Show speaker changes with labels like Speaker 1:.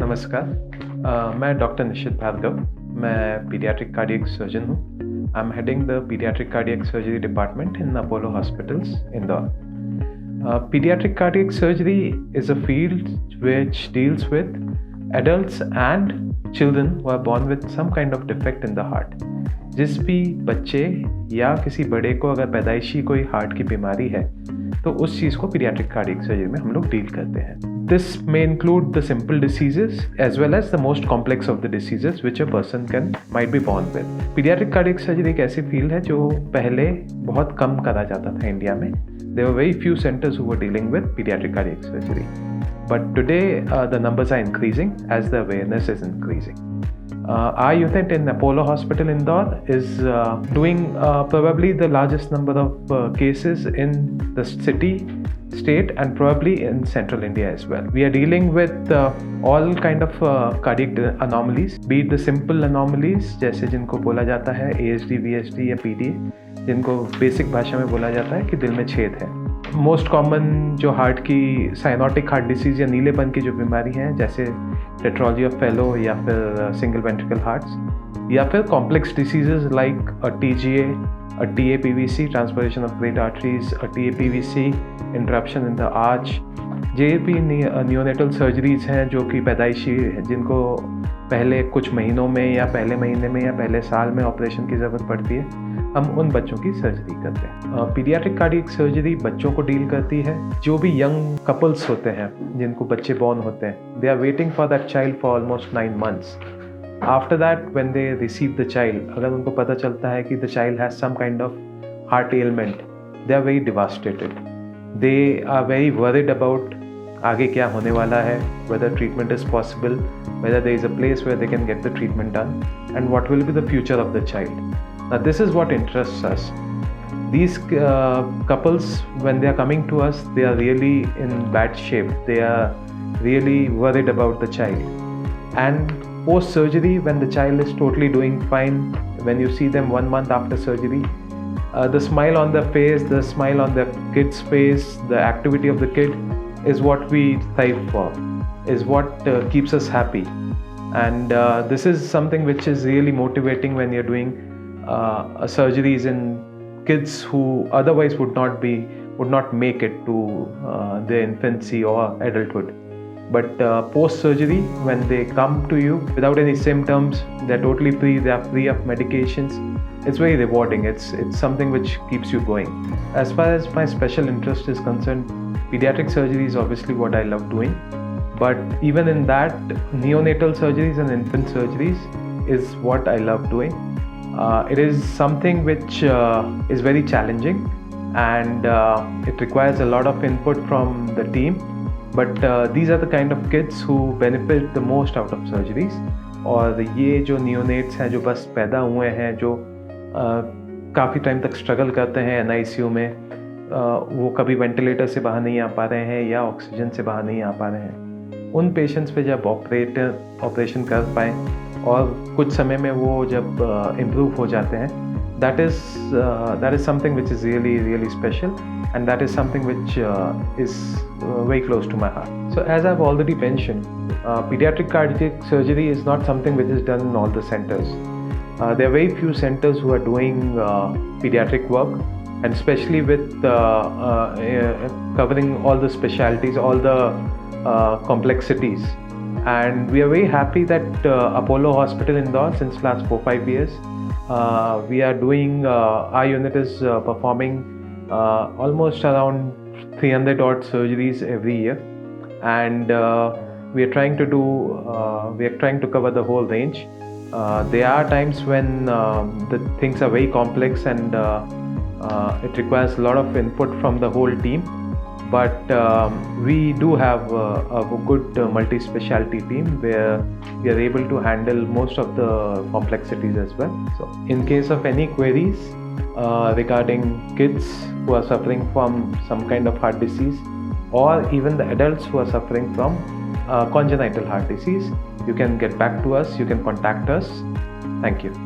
Speaker 1: नमस्कार। मैं डॉक्टर निशित भार्गव। मैं पीडियाट्रिक कार्डियक सर्जन हूँ। I am heading the paediatric cardiac surgery department in Apollo hospitals, Indore. Pediatric cardiac surgery is a field which deals with adults and children who are born with some kind of defect in the heart. जिस भी बच्चे या किसी बड़े को अगर पैदाइशी कोई हार्ट की बीमारी है तो उस चीज़ को पीडियाट्रिक कार्डियक सर्जरी में हम लोग डील करते हैं. This may include the simple decisions as well as the most complex of the decisions which a person can might be born with. Paediatric cardiac surgery एक ऐसी फील्ड है जो पहले बहुत कम करा जाता था इंडिया में. There were very few centers who were dealing with pediatric cardiac surgery. But today, the numbers are increasing as the awareness is increasing. Our unit in Apollo Hospital Indore is doing probably the largest number of cases in the city, state, and probably in central India as well. We are dealing with all kind of cardiac anomalies, be it the simple anomalies जैसे जिनको बोला जाता है ASD, VSD या PDA, जिनको basic भाषा में बोला जाता है कि दिल में छेद है. मोस्ट कॉमन जो हार्ट की साइनोटिक हार्ट डिसीज़ या नीलेपन की जो बीमारी हैं जैसे टेट्रोलॉजी ऑफ फेलो या फिर सिंगल वेंट्रिकल हार्ट्स या फिर complex diseases like TGA, TAPVC, transportation of great arteries, TAPVC, interruption in the arch. JAP neonatal surgeries हैं जो कि पैदाइशी जिनको पहले कुछ महीनों में या पहले महीने में या पहले साल में ऑपरेशन की ज़रूरत पड़ती है, हम उन बच्चों की सर्जरी करते हैं. पीडियाट्रिक कार्डियक सर्जरी बच्चों को डील करती है. जो भी यंग कपल्स होते हैं जिनको बच्चे बॉर्न होते हैं, they are waiting for that child for almost 9 months. After that when they receive the child, अगर उनको पता चलता है कि the child has some kind of heart ailment, they are very devastated. They are very worried about आगे क्या होने वाला है, whether treatment is possible, whether there is a place where they can get the treatment done, and what will be the future of the child. Now this is what interests us. These couples, when they are coming to us, they are really in bad shape. They are really worried about the child. And post surgery, when the child is totally doing fine, when you see them 1 month after surgery, the smile on their face, the smile on the kid's face, the activity of the kid is what we thrive for, is what keeps us happy. And this is something which is really motivating when you're doing surgeries in kids who otherwise would not make it to their infancy or adulthood. But post surgery, when they come to you without any symptoms, they're totally free, they are free of medications. It's very rewarding. It's something which keeps you going. As far as my special interest is concerned, pediatric surgery is obviously what I love doing. But even in that, neonatal surgeries and infant surgeries is what I love doing. It is something which is very challenging, and it requires a lot of input from the team. But these are the kind of kids who benefit the most out of surgeries. और ये जो neonates हैं जो बस पैदा हुए हैं, जो काफ़ी टाइम तक स्ट्रगल करते हैं NICU में, वो कभी वेंटिलेटर से बाहर नहीं आ पा रहे हैं या ऑक्सीजन से बाहर नहीं आ पा रहे हैं, उन पेशेंट्स पे जब ऑपरेशन कर पाएँ और कुछ समय में वो जब इम्प्रूव हो जाते हैं, that is something which is really special, and that is something which is very close to my heart. So as I've already mentioned, pediatric cardiac surgery is not something which is done in all the centers. There are very few centers who are doing pediatric work, and especially with covering all the specialties, all the complexities. And we are very happy that Apollo Hospital Indore, since last 4-5 years, we are doing, our unit is performing almost around 300 odd surgeries every year, and we are trying to cover the whole range. There are times when the things are very complex and it requires a lot of input from the whole team, but we do have a good multi-specialty team where we are able to handle most of the complexities as well. So in case of any queries regarding kids who are suffering from some kind of heart disease, or even the adults who are suffering from congenital heart disease, you can get back to us, you can contact us. Thank you.